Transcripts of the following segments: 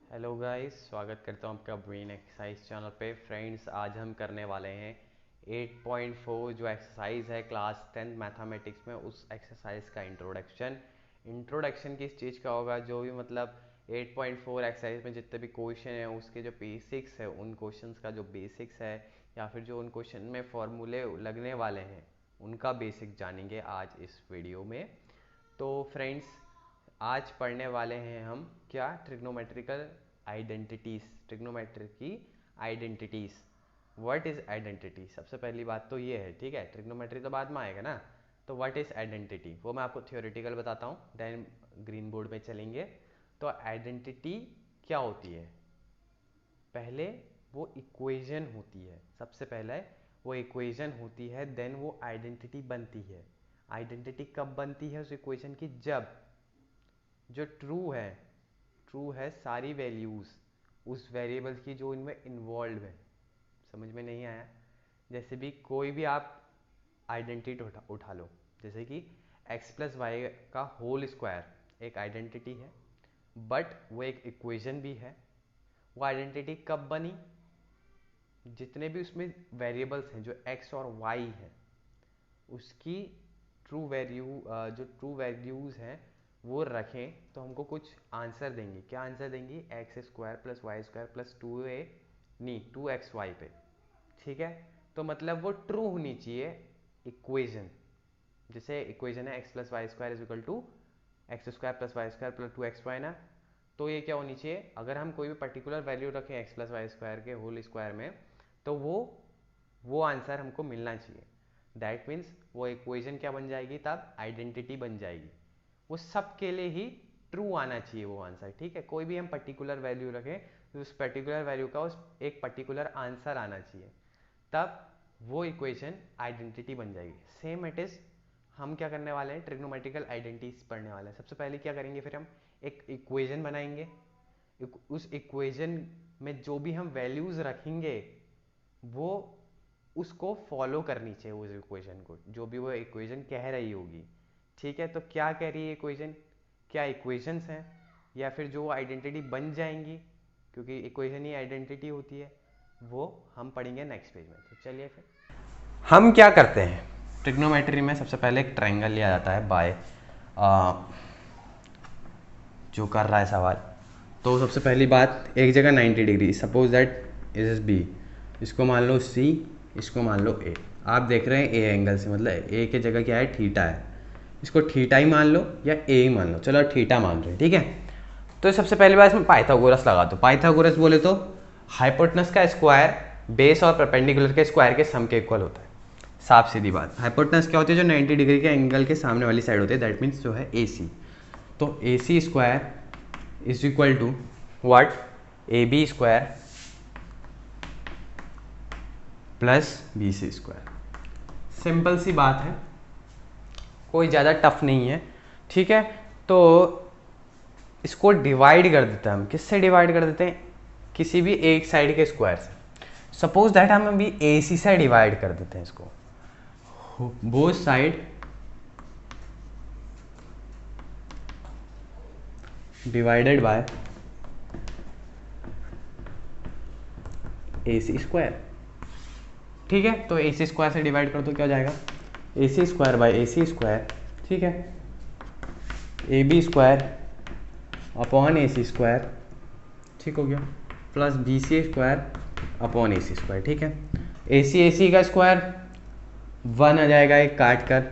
Hello guys, स्वागत करता हूँ आपका ब्रेन एक्सरसाइज चैनल पे। फ्रेंड्स, आज हम करने वाले हैं 8.4 जो एक्सरसाइज है क्लास 10 मैथमेटिक्स में, उस एक्सरसाइज का इंट्रोडक्शन किस चीज़ का होगा, जो भी मतलब 8.4 एक्सरसाइज में जितने भी क्वेश्चन हैं उसके जो बेसिक्स है, उन क्वेश्चंस का जो बेसिक्स है या फिर जो उन क्वेश्चन में फॉर्मूले लगने वाले हैं उनका बेसिक जानेंगे आज इस वीडियो में। तो फ्रेंड्स, आज पढ़ने वाले हैं हम क्या, ट्रिग्नोमेट्रिकल आइडेंटिटीज, ट्रिग्नोमेट्री की आइडेंटिटीज। What is identity? सबसे पहली बात तो ये है, ठीक है, ट्रिग्नोमेट्री तो बाद में आएगा ना। तो व्हाट इज आइडेंटिटी वो मैं आपको थियोरेटिकल बताता हूँ, देन ग्रीन बोर्ड में चलेंगे। तो आइडेंटिटी क्या होती है? पहले वो इक्वेशन होती है, सबसे पहले वो इक्वेशन होती है, देन वो आइडेंटिटी बनती है। आइडेंटिटी कब बनती है उस इक्वेशन की? जब जो ट्रू है सारी वैल्यूज़ उस वेरिएबल्स की जो इनमें इन्वॉल्व है। समझ में नहीं आया? जैसे भी कोई भी आप आइडेंटिटी उठा लो, जैसे कि x प्लस वाई का होल स्क्वायर एक आइडेंटिटी है, बट वो एक इक्वेशन भी है। वो आइडेंटिटी कब बनी? जितने भी उसमें वेरिएबल्स हैं जो x और y हैं, उसकी जो ट्रू वैल्यूज़ हैं वो रखें तो हमको कुछ आंसर देंगे। क्या आंसर देंगी? X square plus y square plus 2a, नहीं 2xy पे, ठीक है। तो मतलब वो ट्रू होनी चाहिए इक्वेशन। जैसे इक्वेशन है x plus y square is equal to x square plus y square plus 2xy ना। तो ये क्या होनी चाहिए? अगर हम कोई भी पर्टिकुलर वैल्यू रखें एक्स प्लस वाई स्क्वायर के होल स्क्वायर में, तो वो आंसर हमको मिलना चाहिए। दैट मीन्स वो इक्वेशन क्या बन जाएगी? तब आइडेंटिटी बन जाएगी। वो सबके लिए ही ट्रू आना चाहिए वो आंसर, ठीक है। कोई भी हम पर्टिकुलर वैल्यू रखें तो उस पर्टिकुलर वैल्यू का उस एक पर्टिकुलर आंसर आना चाहिए, तब वो इक्वेशन आइडेंटिटी बन जाएगी। सेम इट इज हम क्या करने वाले हैं, ट्रिग्नोमेट्रिकल आइडेंटिटीज पढ़ने वाले हैं। सबसे पहले क्या करेंगे, फिर हम एक इक्वेशन बनाएंगे। उस इक्वेशन में जो भी हम वैल्यूज रखेंगे वो उसको फॉलो करनी चाहिए, उस इक्वेशन को, जो भी वो इक्वेशन कह रही होगी, ठीक है। तो क्या कह रही है इक्वेशन? क्या इक्वेशंस हैं या फिर जो आइडेंटिटी बन जाएंगी, क्योंकि इक्वेशन ही आइडेंटिटी होती है, वो हम पढ़ेंगे नेक्स्ट पेज में। तो चलिए फिर हम क्या करते हैं। ट्रिग्नोमेट्री में सबसे पहले एक ट्रायंगल लिया जाता है बाय जो कर रहा है सवाल। तो सबसे पहली बात, एक जगह 90 degree, suppose that is B, इसको मान लो सी, इसको मान लो ए। आप देख रहे हैं ए एंगल से, मतलब ए की जगह क्या है? थीटा है। इसको थीटा ही मान लो या ए ही मान लो, चलो थीटा मान रहे हैं, ठीक है। तो सबसे पहली बात इसमें पाइथागोरस लगा दो। पाइथागोरस बोले तो हाइपोटेनस का स्क्वायर बेस और परपेंडिकुलर के स्क्वायर के सम के इक्वल होता है। साफ सीधी बात। हाइपोटेनस क्या होती है? जो 90 डिग्री के एंगल के सामने वाली साइड होती है, दैट मीन्स जो है ए सी। तो A C square is equal to what? A B square plus B C square. Simple सी बात है, कोई ज़्यादा टफ नहीं है, ठीक है। तो इसको डिवाइड कर देते हैं हम। किससे डिवाइड कर देते हैं? किसी भी एक साइड के स्क्वायर से। सपोज दैट हम अभी ए सी से डिवाइड कर देते हैं इसको, both side divided by A C square, ठीक है। तो ए सी स्क्वायर से डिवाइड कर दो, क्या हो जाएगा? A C square by A C square, ठीक है। A B square upon A C square, ठीक हो गया, plus B C square upon A C square, ठीक है। ए सी का स्क्वायर 1 आ जाएगा एक काट कर,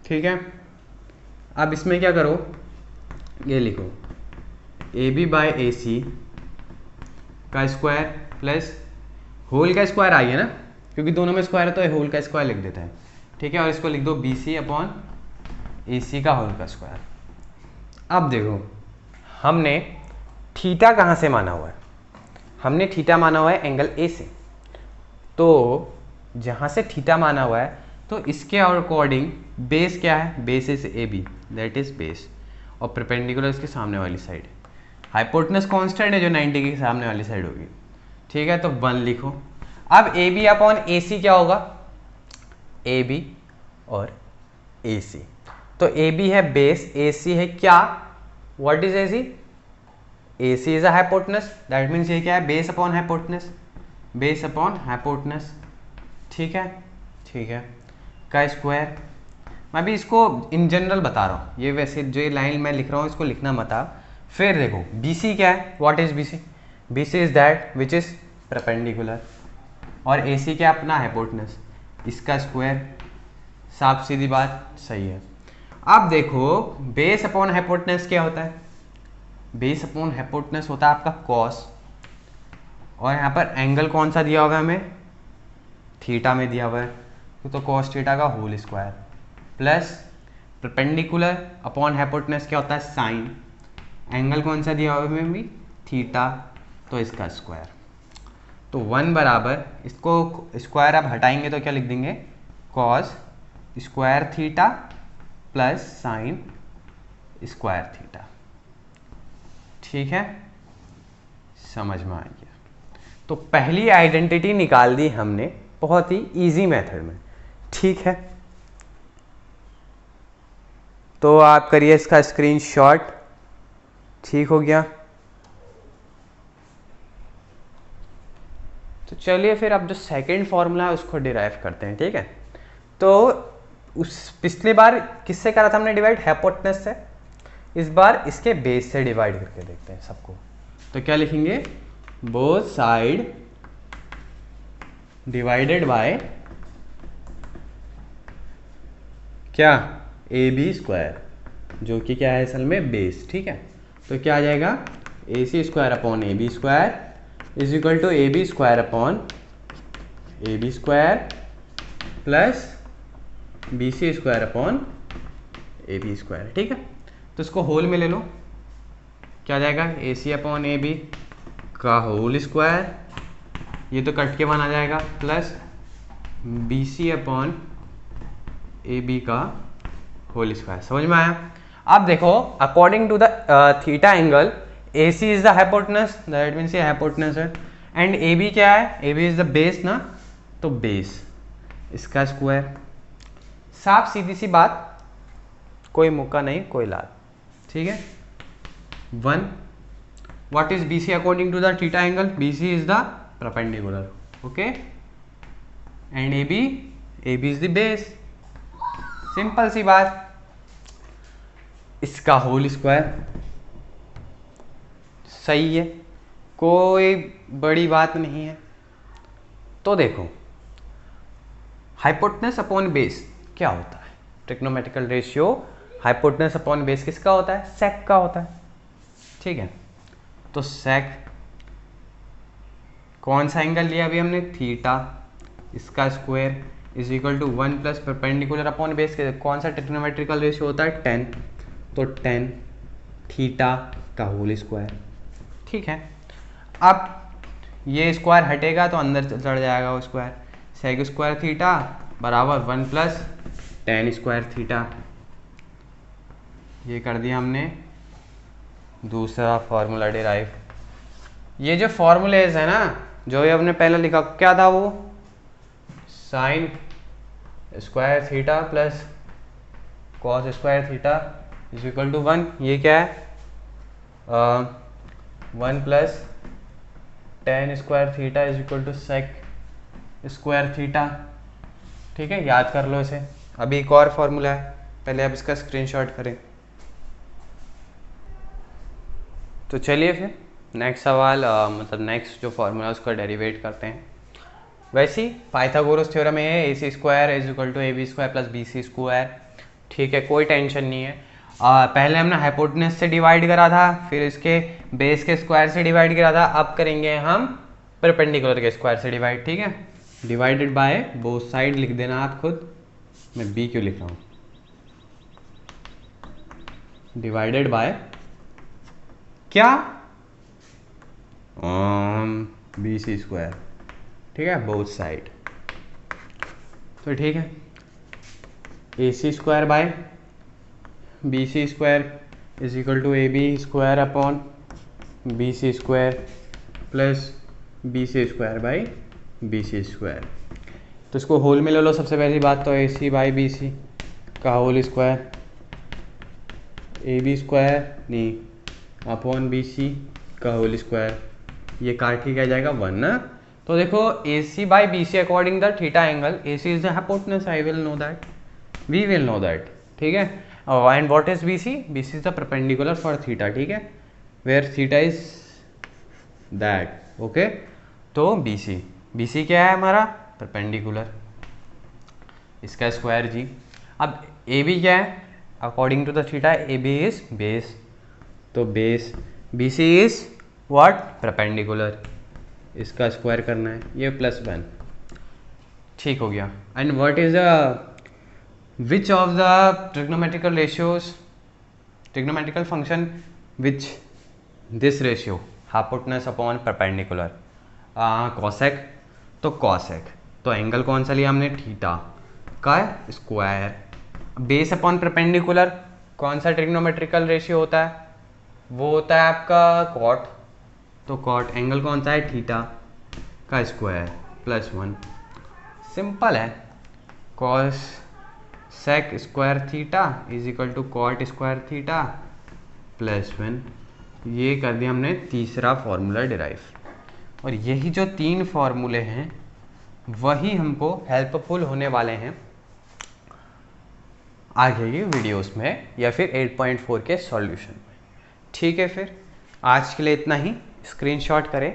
ठीक है। अब इसमें क्या करो, ये लिखो ए बी बाई ए सी का स्क्वायर प्लस होल का स्क्वायर आ गया ना, क्योंकि दोनों में स्क्वायर है तो होल का स्क्वायर लिख देते हैं, ठीक है। और इसको लिख दो बी सी अपॉन ए सी का होल का स्क्वायर। अब देखो, हमने थीटा कहाँ से माना हुआ है? हमने थीटा माना हुआ है एंगल ए से। तो जहाँ से थीटा माना हुआ है तो इसके अकॉर्डिंग बेस क्या है? Base is A B, that is base, और परपेंडिकुलर इसके सामने वाली साइड। हाइपोटेनस कांस्टेंट है जो 90 के सामने वाली साइड होगी, ठीक है। तो 1 लिखो। अब ए बी अपॉन ए सी क्या होगा? ए बी और ए सी। तो ए बी है बेस, ए सी है क्या? What is A C? A C is a hypotenuse, that means ये क्या है, base upon hypotenuse, base upon hypotenuse, ठीक है, ठीक है, का स्क्वायर। मैं भी इसको इन जनरल बता रहा हूँ, ये वैसे जो ये लाइन मैं लिख रहा हूँ इसको लिखना मत आप। फिर देखो बी सी क्या है, what is B C, B C is that which is perpendicular, और ए सी क्या अपना हाइपोटेनस, इसका स्क्वायर, साफ सीधी बात, सही है। अब देखो बेस अपॉन हाइपोटेनस क्या होता है, बेस अपॉन हाइपोटेनस होता है आपका कॉस, और यहाँ पर एंगल कौन सा दिया होगा हमें, थीटा में दिया हुआ है, तो कॉस थीटा का whole square, plus perpendicular upon hypotenuse क्या होता है, साइन, एंगल कौन सा दिया हुआ है हमें भी, थीटा, तो इसका स्क्वायर। तो 1 बराबर, इसको स्क्वायर आप हटाएंगे तो क्या लिख देंगे, cos square theta plus sign square theta, ठीक है, समझ में आ गया। तो पहली आइडेंटिटी निकाल दी हमने बहुत ही इजी मेथड में, ठीक है। तो आप करिए इसका स्क्रीनशॉट, ठीक हो गया। तो चलिए फिर अब जो सेकंड फॉर्मूला है उसको डिराइव करते हैं, ठीक है। तो उस पिछली बार किससे करा था हमने डिवाइड, हाइपोटेनस से, इस बार इसके बेस से डिवाइड करके देखते हैं सबको। तो क्या लिखेंगे, बोथ साइड डिवाइडेड बाय क्या, ए बी स्क्वायर, जो कि क्या है असल में बेस, ठीक है। तो क्या आ जाएगा, A C square upon A B square is equal to A B square upon A B square plus B C square upon A B square, ठीक है। तो इसको होल में ले लो, क्या आ जाएगा, A C upon A B का होल स्क्वायर, ये तो कट के 1 आ जाएगा, plus B C upon A B का होल स्क्वायर, समझ में आया। अब देखो according to the theta angle, A C is the hypotenuse, that means ये हाइपोटेनस है, एंड ए बी क्या है, A B is the base ना, तो बेस, इसका स्क्वायर, साफ सीधी सी बात, कोई मुक्का नहीं कोई लाल, ठीक है। 1, what is BC according to the theta angle, BC is the perpendicular, okay, and AB is the base, simple सी बात, इसका होल स्क्वायर, सही है, कोई बड़ी बात नहीं है। तो देखो हाइपोटेनस अपॉन बेस क्या होता है, trigonometrical ratio hypotenuse upon base किसका होता है, सेक का होता है, ठीक है। तो सेक कौन सा एंगल लिया अभी हमने, थीटा, इसका square is equal to 1 plus perpendicular upon base के कौन सा ट्रिग्नोमेट्रिकल रेशियो होता है, 10, तो 10 थीटा का होल स्क्वायर, ठीक है। अब ये स्क्वायर हटेगा तो अंदर चढ़ जाएगा वो स्क्वायर, सेक स्क्वायर थीटा बराबर 1 प्लस 10 स्क्वायर थीटा, ये कर दिया हमने दूसरा फॉर्मूला डिराइव। ये जो फॉर्मूलेज है ना, जो ये हमने पहले लिखा क्या था, वो sine square theta plus cos square theta is equal to 1, ये क्या है 1 plus 10 square theta is equal to sec square theta, ठीक है, याद कर लो इसे। अभी एक और फॉर्मूला है, पहले आप इसका स्क्रीनशॉट करें। तो चलिए फिर नेक्स्ट सवाल, मतलब नेक्स्ट जो फॉर्मूला है उसका डेरिवेट करते हैं। वैसे ही पाइथागोरस थ्योरम में है, A C square is equal to A B square plus B C square, ठीक है, कोई टेंशन नहीं है। पहले हमने हाइपोटेनस से डिवाइड करा था, फिर इसके बेस के स्क्वायर से डिवाइड करा था, अब करेंगे हम परपेंडिकुलर के स्क्वायर से डिवाइड, ठीक है। डिवाइडेड बाय बोथ साइड लिख देना आप खुद, मैं बी क्यों लिख रहा हूँ, डिवाइडेड बाय क्या, बी सी स्क्वायर, ठीक है, बोथ साइड। तो ठीक है, A C square by B C square is equal to A B square upon B C square plus B C square by B C square. तो इसको whole में ले लो, सबसे पहली बात तो A C by B C का whole square, A B square नहीं अपॉन बी सी का होल स्क्वायर, ये काट के क्या जाएगा 1 ना। तो देखो A C by B C according the theta angle, A C is the hypotenuse, I will know that, we will know that, ठीक है। And what is B C, B C is the perpendicular for theta, ठीक है, where theta is that, okay. तो B C क्या है हमारा, perpendicular, इसका square जी। अब ए बी क्या है, according to the theta A B is base, तो base B C is what, perpendicular, इसका स्क्वायर करना है, ये +1, ठीक हो गया। And what is which of the trigonometrical ratios, trigonometrical function which this ratio, hypotenuse upon perpendicular, cosec, तो cosec, तो एंगल कौन सा लिया हमने, थीटा का स्क्वायर, बेस अपॉन परपेंडिकुलर, कौन सा ट्रिग्नोमेट्रिकल रेशियो होता है, वो होता है आपका कॉट, तो कॉट एंगल कौन सा है, थीटा का स्क्वायर +1, सिंपल है, cosec square theta is equal to cot square theta +1, ये कर दिया हमने तीसरा फॉर्मूला डिराइव। और यही जो 3 फॉर्मूले हैं वही हमको हेल्पफुल होने वाले हैं आगे की वीडियोस में या फिर 8.4 के सॉल्यूशन में, ठीक है। फिर आज के लिए इतना ही, स्क्रीनशॉट करें